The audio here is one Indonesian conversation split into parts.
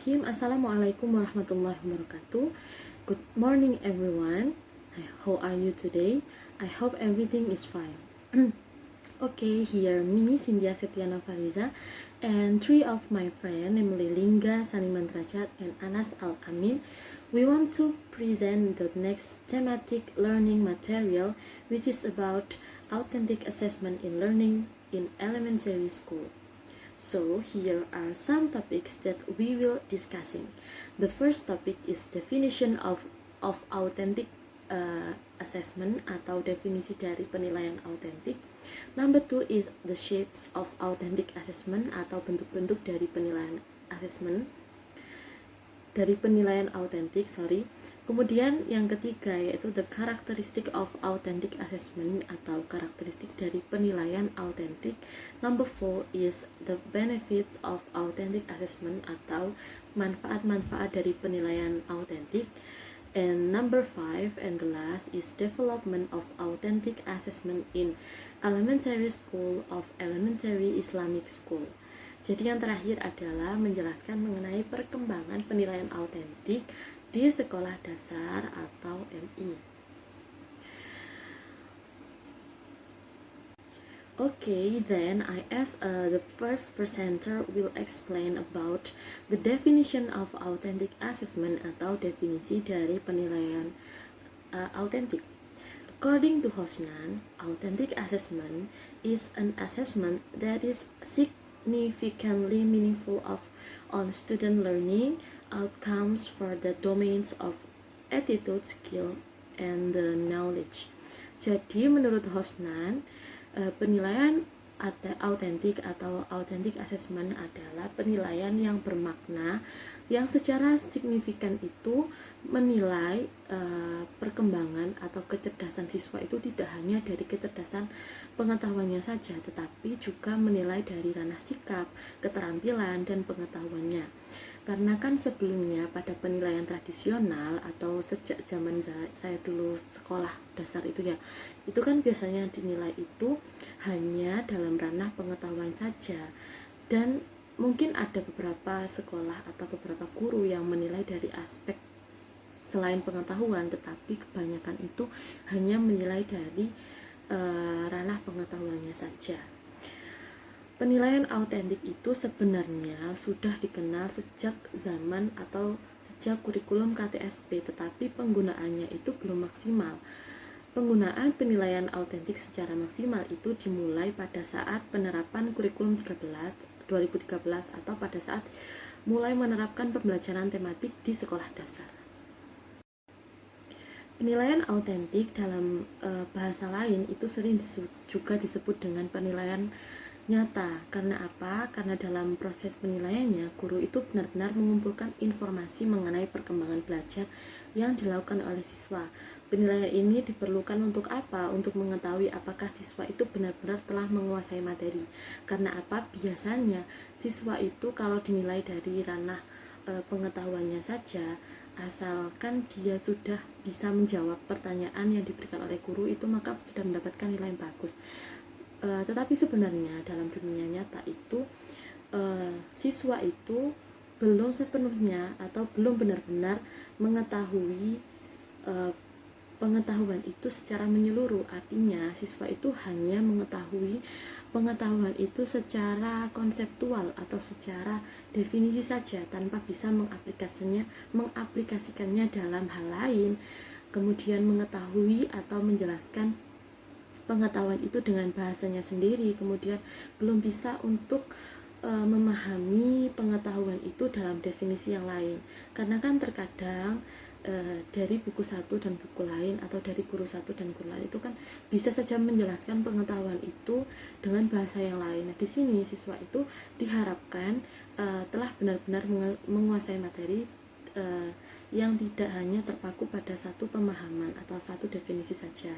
Bismillahirrahmanirrahim. Assalamualaikum warahmatullahi wabarakatuh. Good morning everyone. How are you today? I hope everything is fine. Okay, here me, Cynthia Setiana Fariza, and three of my friends, namely Lingga, Saniman Derajat, and Anas Al-Amin. We want to present the next thematic learning material, which is about authentic assessment in learning in elementary school. So here are some topics that we will discussing. The first topic is definition of authentic assessment atau definisi dari penilaian autentik. Number 2 is the shapes of authentic assessment atau bentuk-bentuk dari penilaian assessment. Kemudian yang ketiga yaitu the characteristic of authentic assessment atau karakteristik dari penilaian autentik. Number 4 is the benefits of authentic assessment atau manfaat-manfaat dari penilaian autentik. And number 5 and the last is development of authentic assessment in elementary school of elementary Islamic school. Jadi yang terakhir adalah menjelaskan mengenai perkembangan penilaian autentik di sekolah dasar atau MI. Okay, then I ask the first presenter will explain about the definition of authentic assessment atau definisi dari penilaian autentik. According to Hosnan, authentic assessment is an assessment that is significantly meaningful on student learning outcomes for the domains of attitude, skill, and the knowledge. Jadi menurut Hosnan, penilaian autentik atau authentic assessment adalah penilaian yang bermakna yang secara signifikan itu menilai perkembangan atau kecerdasan siswa itu tidak hanya dari kecerdasan pengetahuannya saja, tetapi juga menilai dari ranah sikap, keterampilan, dan pengetahuannya. Karena kan sebelumnya pada penilaian tradisional atau sejak zaman saya dulu sekolah dasar itu kan biasanya dinilai itu hanya dalam ranah pengetahuan saja, dan mungkin ada beberapa sekolah atau beberapa guru yang menilai dari aspek selain pengetahuan, tetapi kebanyakan itu hanya menilai dari ranah pengetahuannya saja. Penilaian autentik itu sebenarnya sudah dikenal sejak zaman atau sejak kurikulum KTSP, tetapi penggunaannya itu belum maksimal. Penggunaan penilaian autentik secara maksimal itu dimulai pada saat penerapan kurikulum 2013 atau pada saat mulai menerapkan pembelajaran tematik di sekolah dasar. Penilaian autentik dalam bahasa lain itu sering juga disebut dengan penilaian nyata. Karena apa? Karena dalam proses penilaiannya, guru itu benar-benar mengumpulkan informasi mengenai perkembangan belajar yang dilakukan oleh siswa. Penilaian ini diperlukan untuk apa? Untuk mengetahui apakah siswa itu benar-benar telah menguasai materi. Karena apa? Biasanya siswa itu kalau dinilai dari ranah pengetahuannya saja, asalkan dia sudah bisa menjawab pertanyaan yang diberikan oleh guru itu, maka sudah mendapatkan nilai yang bagus. Tetapi sebenarnya dalam dunia nyata itu siswa itu belum sepenuhnya atau belum benar-benar mengetahui pengetahuan itu secara menyeluruh. Artinya siswa itu hanya mengetahui pengetahuan itu secara konseptual atau secara definisi saja, tanpa bisa mengaplikasikannya dalam hal lain, kemudian mengetahui atau menjelaskan pengetahuan itu dengan bahasanya sendiri, kemudian belum bisa untuk memahami pengetahuan itu dalam definisi yang lain. Karena kan terkadang dari buku satu dan buku lain atau dari guru satu dan guru lain itu kan bisa saja menjelaskan pengetahuan itu dengan bahasa yang lain. Nah, di sini siswa itu diharapkan telah benar-benar menguasai materi yang tidak hanya terpaku pada satu pemahaman atau satu definisi saja.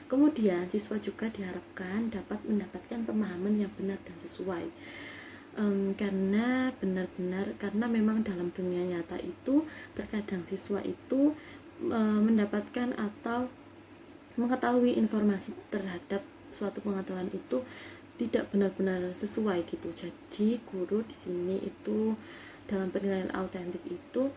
Kemudian siswa juga diharapkan dapat mendapatkan pemahaman yang benar dan sesuai. Karena memang dalam dunia nyata itu terkadang siswa itu mendapatkan atau mengetahui informasi terhadap suatu pengetahuan itu tidak benar-benar sesuai gitu. Jadi guru di sini itu dalam penilaian autentik itu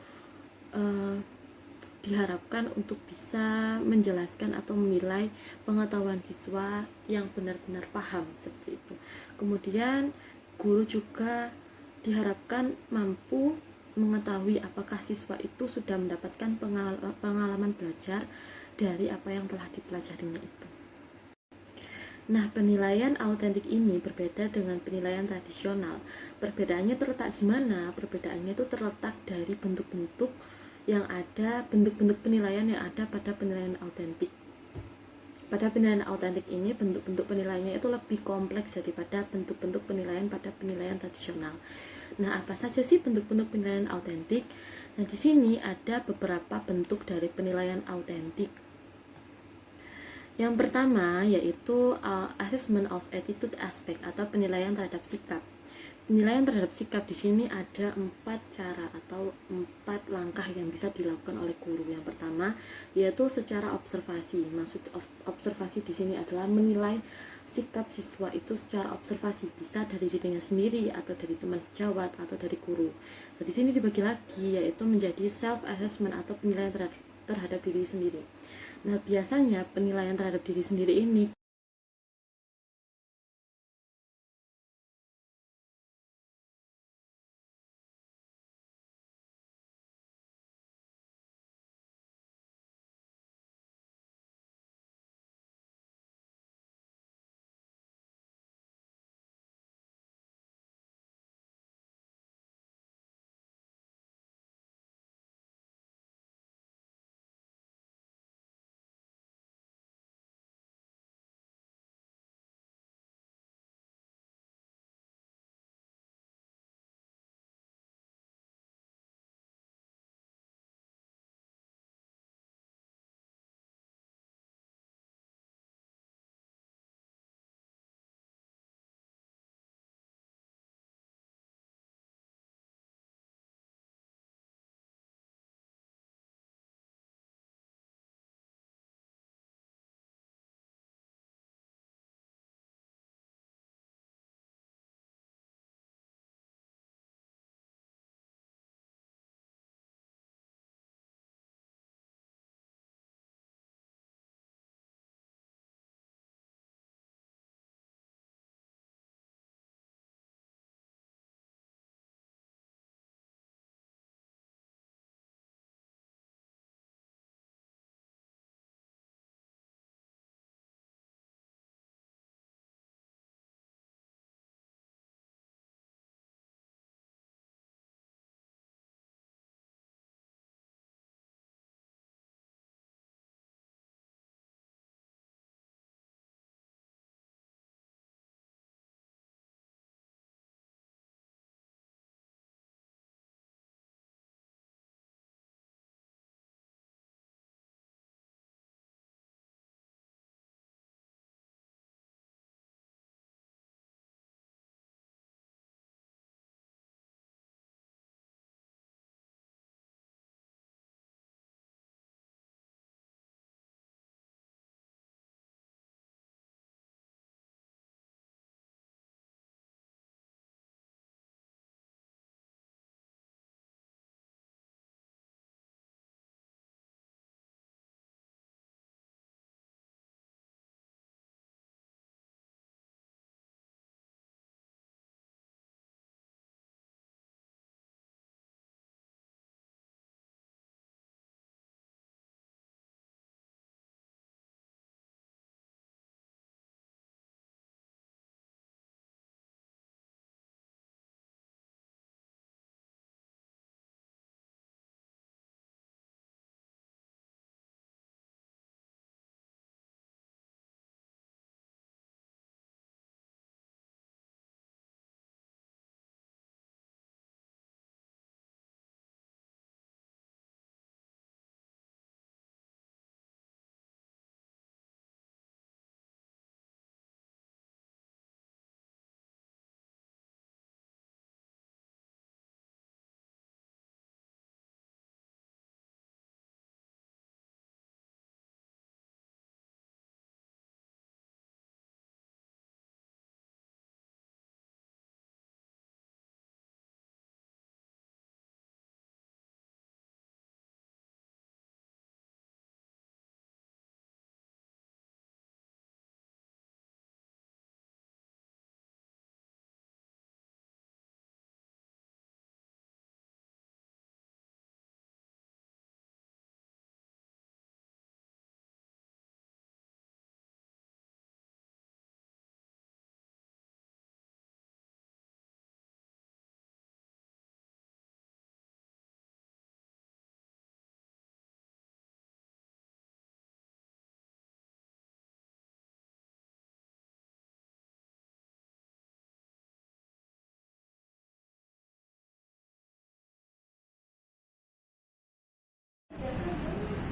diharapkan untuk bisa menjelaskan atau menilai pengetahuan siswa yang benar-benar paham seperti itu. Kemudian guru juga diharapkan mampu mengetahui apakah siswa itu sudah mendapatkan pengalaman belajar dari apa yang telah dipelajarinya itu. Nah, penilaian autentik ini berbeda dengan penilaian tradisional. Perbedaannya terletak di mana? Perbedaannya itu terletak dari bentuk-bentuk yang ada, bentuk-bentuk penilaian yang ada pada penilaian autentik. Pada penilaian autentik ini, bentuk-bentuk penilaiannya itu lebih kompleks daripada bentuk-bentuk penilaian pada penilaian tradisional. Nah, apa saja sih bentuk-bentuk penilaian autentik? Nah, di sini ada beberapa bentuk dari penilaian autentik. Yang pertama yaitu assessment of attitude aspect atau penilaian terhadap sikap. Penilaian terhadap sikap di sini ada 4 cara atau 4 langkah yang bisa dilakukan oleh guru. Yang pertama yaitu secara observasi. Maksud observasi di sini adalah menilai sikap siswa itu secara observasi, bisa dari dirinya sendiri atau dari teman sejawat atau dari guru. Nah, di sini dibagi lagi yaitu menjadi self assessment atau penilaian terhadap diri sendiri. Nah, biasanya penilaian terhadap diri sendiri ini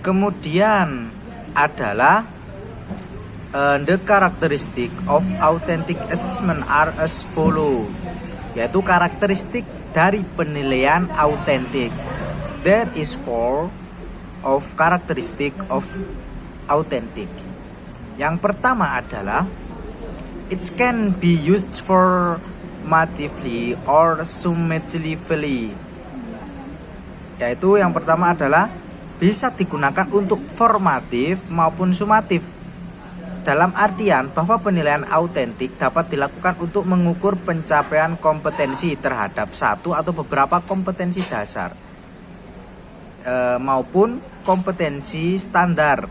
Kemudian adalah the characteristic of authentic assessment are as follow, yaitu karakteristik dari penilaian autentik. There is four of characteristic of authentic. Yang pertama adalah it can be used formatively or summatively, yaitu yang pertama adalah bisa digunakan untuk formatif maupun sumatif, dalam artian bahwa penilaian autentik dapat dilakukan untuk mengukur pencapaian kompetensi terhadap satu atau beberapa kompetensi dasar maupun kompetensi standar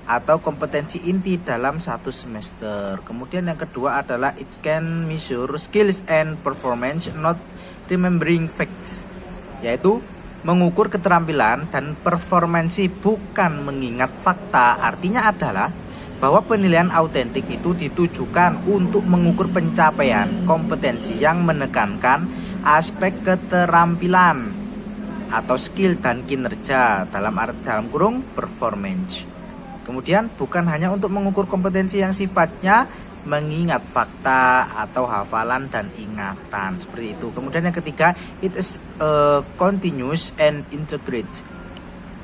atau kompetensi inti dalam satu semester. Kemudian yang kedua adalah it can measure skills and performance not remembering facts, yaitu mengukur keterampilan dan performansi bukan mengingat fakta. Artinya adalah bahwa penilaian autentik itu ditujukan untuk mengukur pencapaian kompetensi yang menekankan aspek keterampilan atau skill dan kinerja dalam kurung performance. Kemudian bukan hanya untuk mengukur kompetensi yang sifatnya mengingat fakta atau hafalan dan ingatan, seperti itu. Kemudian yang ketiga, it is continuous and integrate,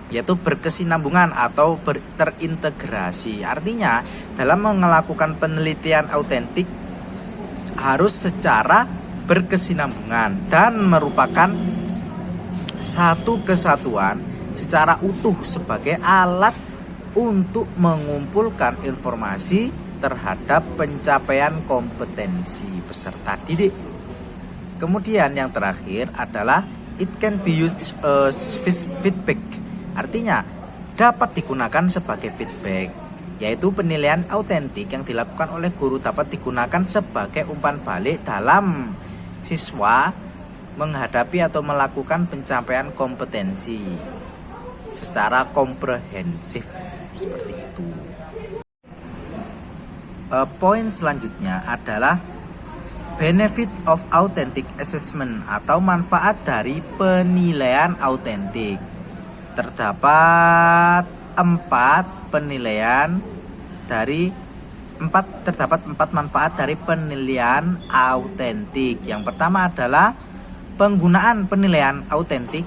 yaitu berkesinambungan atau terintegrasi. Artinya dalam melakukan penelitian autentik harus secara berkesinambungan dan merupakan satu kesatuan secara utuh sebagai alat untuk mengumpulkan informasi terhadap pencapaian kompetensi peserta didik. Kemudian yang terakhir adalah it can be used as feedback. Artinya dapat digunakan sebagai feedback, yaitu penilaian autentik yang dilakukan oleh guru dapat digunakan sebagai umpan balik dalam siswa menghadapi atau melakukan pencapaian kompetensi secara komprehensif, seperti itu. Poin selanjutnya adalah benefit of authentic assessment atau manfaat dari penilaian autentik. Terdapat empat manfaat dari penilaian autentik. Yang pertama adalah penggunaan penilaian autentik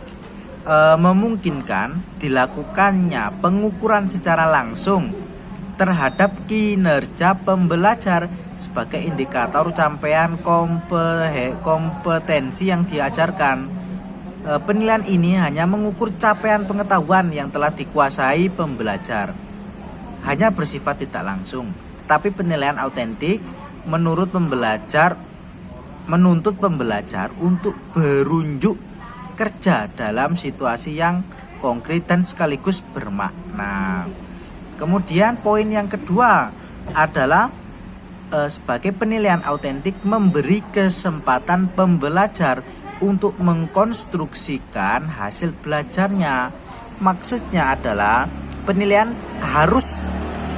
memungkinkan dilakukannya pengukuran secara langsung terhadap kinerja pembelajar sebagai indikator capaian kompetensi yang diajarkan. Penilaian ini hanya mengukur capaian pengetahuan yang telah dikuasai pembelajar, hanya bersifat tidak langsung. Tetapi penilaian autentik menuntut pembelajar untuk berunjuk kerja dalam situasi yang konkret dan sekaligus bermakna. Kemudian poin yang kedua adalah sebagai penilaian autentik memberi kesempatan pembelajar untuk mengkonstruksikan hasil belajarnya. Maksudnya adalah penilaian harus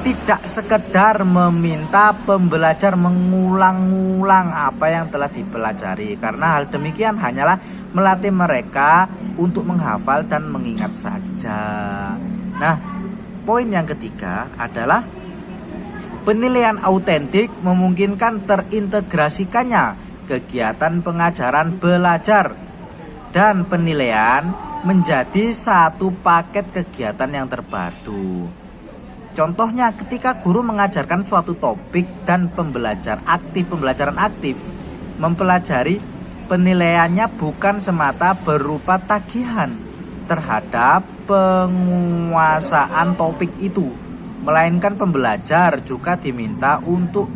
tidak sekedar meminta pembelajar mengulang-ulang apa yang telah dipelajari, karena hal demikian hanyalah melatih mereka untuk menghafal dan mengingat saja. Nah, poin yang ketiga adalah penilaian autentik memungkinkan terintegrasikannya kegiatan pengajaran belajar dan penilaian menjadi satu paket kegiatan yang terpadu. Contohnya ketika guru mengajarkan suatu topik dan pembelajaran aktif mempelajari, penilaiannya bukan semata berupa tagihan terhadap penguasaan topik itu, melainkan pembelajar juga diminta untuk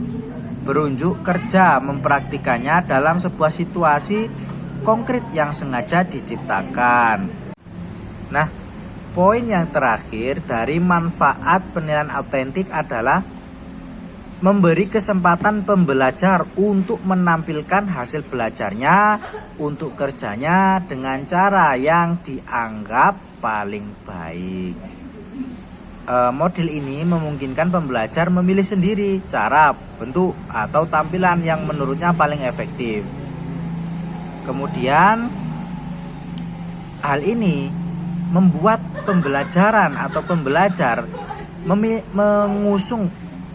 berunjuk kerja mempraktikannya dalam sebuah situasi konkret yang sengaja diciptakan. Nah, poin yang terakhir dari manfaat penilaian autentik adalah memberi kesempatan pembelajar untuk menampilkan hasil belajarnya untuk kerjanya dengan cara yang dianggap paling baik. Model ini memungkinkan pembelajar memilih sendiri cara, bentuk, atau tampilan yang menurutnya paling efektif. Kemudian hal ini membuat pembelajaran atau pembelajar mengusung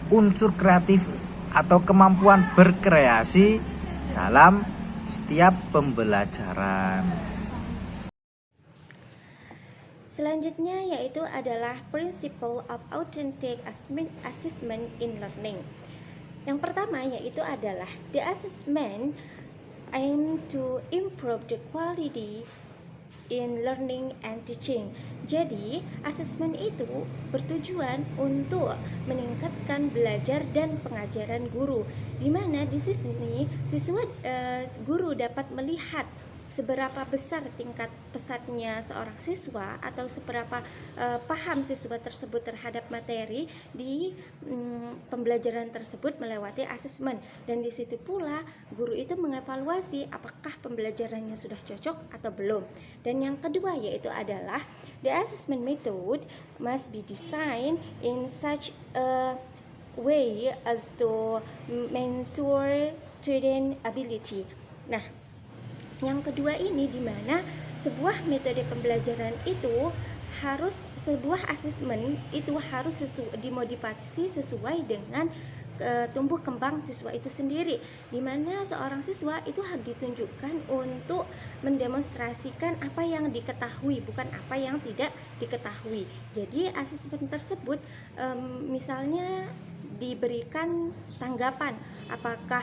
unsur kreatif atau kemampuan berkreasi dalam setiap pembelajaran. Selanjutnya yaitu adalah Principle of Authentic Assessment in Learning. Yang pertama yaitu adalah the assessment aim to improve the quality in learning and teaching. Jadi, asesmen itu bertujuan untuk meningkatkan belajar dan pengajaran guru. Di mana di sini guru dapat melihat seberapa besar tingkat pesatnya seorang siswa atau seberapa paham siswa tersebut terhadap materi di pembelajaran tersebut melewati asesmen, dan di situ pula guru itu mengevaluasi apakah pembelajarannya sudah cocok atau belum. Dan yang kedua yaitu adalah the assessment method must be designed in such a way as to measure student ability. Nah, yang kedua ini di mana sebuah metode pembelajaran itu sebuah asesmen itu harus dimodifikasi sesuai dengan tumbuh kembang siswa itu sendiri, di mana seorang siswa itu harus ditunjukkan untuk mendemonstrasikan apa yang diketahui, bukan apa yang tidak diketahui. Jadi asesmen tersebut misalnya diberikan tanggapan apakah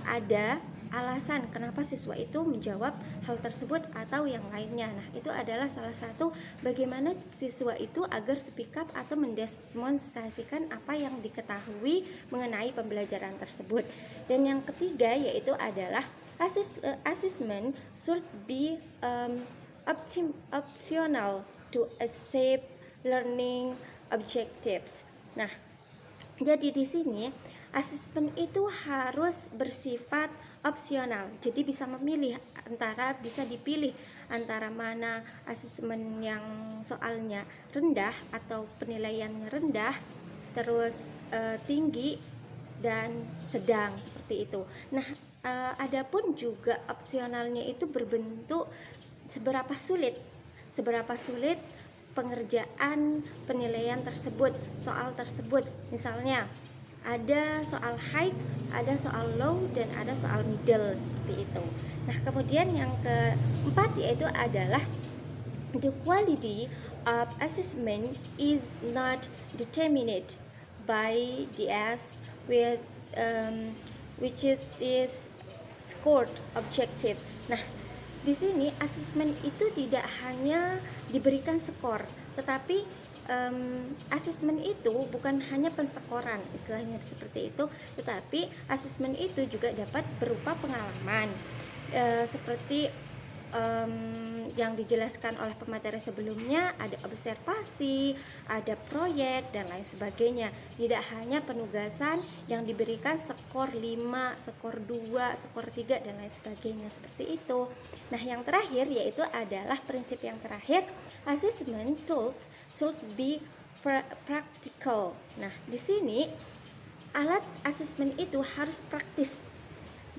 ada alasan kenapa siswa itu menjawab hal tersebut atau yang lainnya. Nah, itu adalah salah satu bagaimana siswa itu agar speak up atau mendemonstrasikan apa yang diketahui mengenai pembelajaran tersebut. Dan yang ketiga yaitu adalah assessment should be optional to achieve learning objectives. Nah, jadi di sini asesmen itu harus bersifat opsional. Jadi bisa dipilih antara mana asesmen yang soalnya rendah atau penilaiannya rendah, terus tinggi dan sedang, seperti itu. Nah, adapun juga opsionalnya itu berbentuk seberapa sulit pengerjaan penilaian tersebut, soal tersebut. Misalnya ada soal high, ada soal low, dan ada soal middle, seperti itu. Nah, kemudian yang keempat yaitu adalah the quality of assessment is not determined by the S which is scored objective. Nah, di sini asesmen itu tidak hanya diberikan skor, tetapi asesmen itu bukan hanya penskoran, istilahnya seperti itu, tetapi asesmen itu juga dapat berupa pengalaman seperti yang dijelaskan oleh pemateri sebelumnya, ada observasi, ada proyek, dan lain sebagainya. Tidak hanya penugasan yang diberikan skor 5, skor 2, skor 3, dan lain sebagainya, seperti itu. Nah, yang terakhir yaitu adalah prinsip yang terakhir, assessment tools should be practical. Nah, di sini alat asesmen itu harus praktis,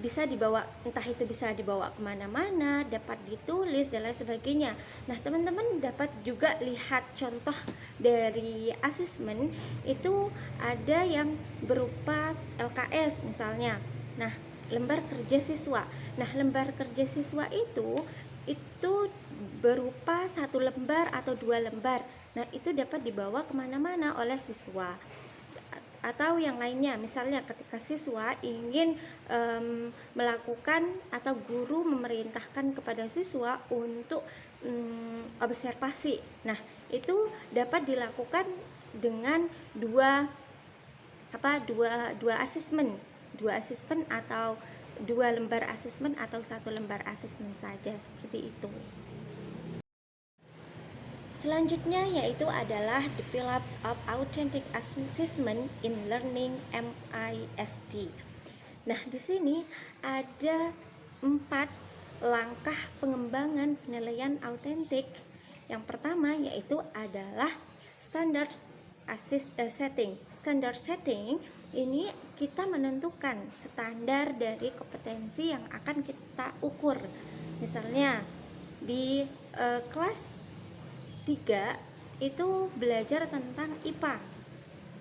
bisa dibawa, entah itu bisa dibawa kemana-mana, dapat ditulis, dan lain sebagainya. Nah, teman-teman dapat juga lihat contoh dari asesmen itu ada yang berupa LKS misalnya. Nah, lembar kerja siswa. Nah, lembar kerja siswa itu berupa 1 lembar atau 2 lembar. Nah, itu dapat dibawa kemana-mana oleh siswa. Atau yang lainnya, misalnya ketika siswa ingin melakukan atau guru memerintahkan kepada siswa untuk observasi. Nah, itu dapat dilakukan dengan dua asesmen atau 2 lembar asesmen atau 1 lembar asesmen saja, seperti itu. Selanjutnya yaitu adalah the pillars of authentic assessment in learning MIST. Nah, di sini ada 4 langkah pengembangan penilaian autentik. Yang pertama yaitu adalah standard setting. Standard setting ini kita menentukan standar dari kompetensi yang akan kita ukur. Misalnya di kelas 3 itu belajar tentang IPA.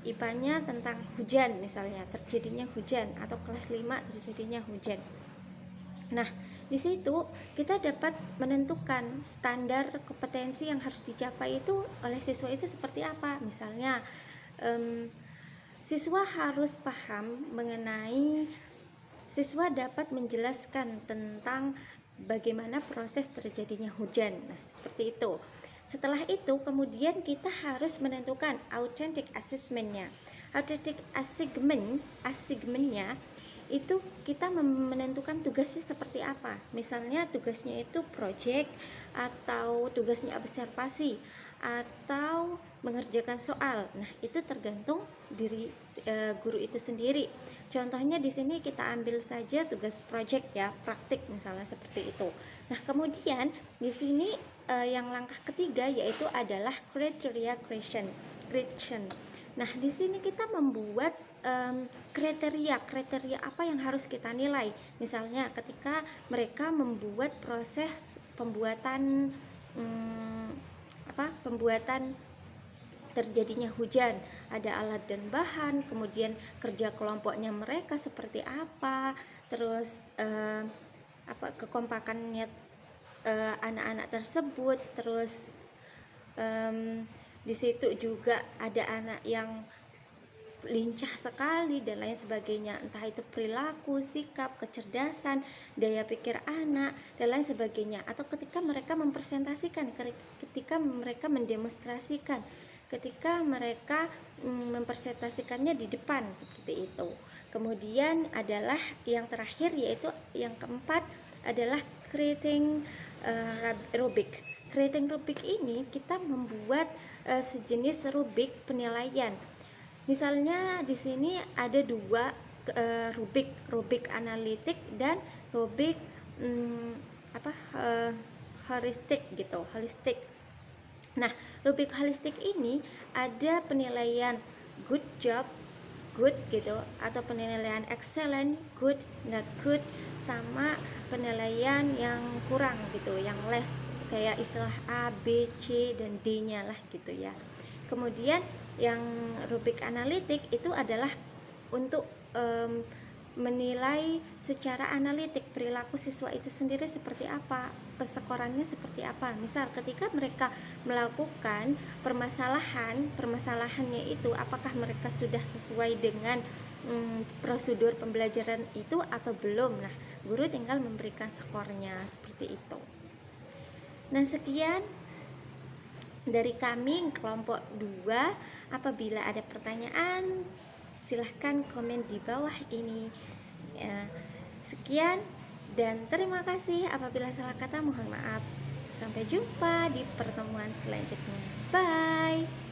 IPA-nya tentang hujan, misalnya terjadinya hujan, atau kelas 5 terjadinya hujan. Nah, di situ kita dapat menentukan standar kompetensi yang harus dicapai itu oleh siswa itu seperti apa. Misalnya, siswa harus paham mengenai, siswa dapat menjelaskan tentang bagaimana proses terjadinya hujan. Nah, seperti itu. Setelah itu kemudian kita harus menentukan authentic assessment-nya. Authentic assessment-nya itu kita menentukan tugasnya seperti apa. Misalnya tugasnya itu project, atau tugasnya observasi, atau mengerjakan soal. Nah, itu tergantung diri guru itu sendiri. Contohnya di sini kita ambil saja tugas project ya, praktik misalnya seperti itu. Nah, kemudian di sini yang langkah ketiga yaitu adalah criteria creation. Nah, di sini kita membuat kriteria apa yang harus kita nilai. Misalnya ketika mereka membuat proses pembuatan pembuatan terjadinya hujan, ada alat dan bahan, kemudian kerja kelompoknya mereka seperti apa, terus kekompakannya anak-anak tersebut, terus di situ juga ada anak yang lincah sekali dan lain sebagainya, entah itu perilaku, sikap, kecerdasan, daya pikir anak dan lain sebagainya. Atau ketika mereka mempresentasikan, ketika mereka mendemonstrasikan, ketika mereka mempresentasikannya di depan, seperti itu. Kemudian adalah yang terakhir, yaitu yang keempat adalah creating rubrik. Creating rubrik ini kita membuat sejenis rubrik penilaian. Misalnya di sini ada dua rubrik analitik dan rubrik holistik gitu, holistik. Nah, rubrik holistik ini ada penilaian good job, good gitu, atau penilaian excellent, good, not good, sama penilaian yang kurang gitu, yang less, kayak istilah A, B, C, dan D-nya lah gitu ya. Kemudian yang rubrik analitik itu adalah untuk menilai secara analitik perilaku siswa itu sendiri seperti apa, persekorannya seperti apa. Misal ketika mereka melakukan permasalahannya itu apakah mereka sudah sesuai dengan prosedur pembelajaran itu atau belum. Nah, guru tinggal memberikan skornya seperti itu. Nah, sekian dari kami kelompok 2. Apabila ada pertanyaan, silahkan komen di bawah ini. Sekian dan terima kasih. Apabila salah kata mohon maaf. Sampai jumpa di pertemuan selanjutnya. Bye.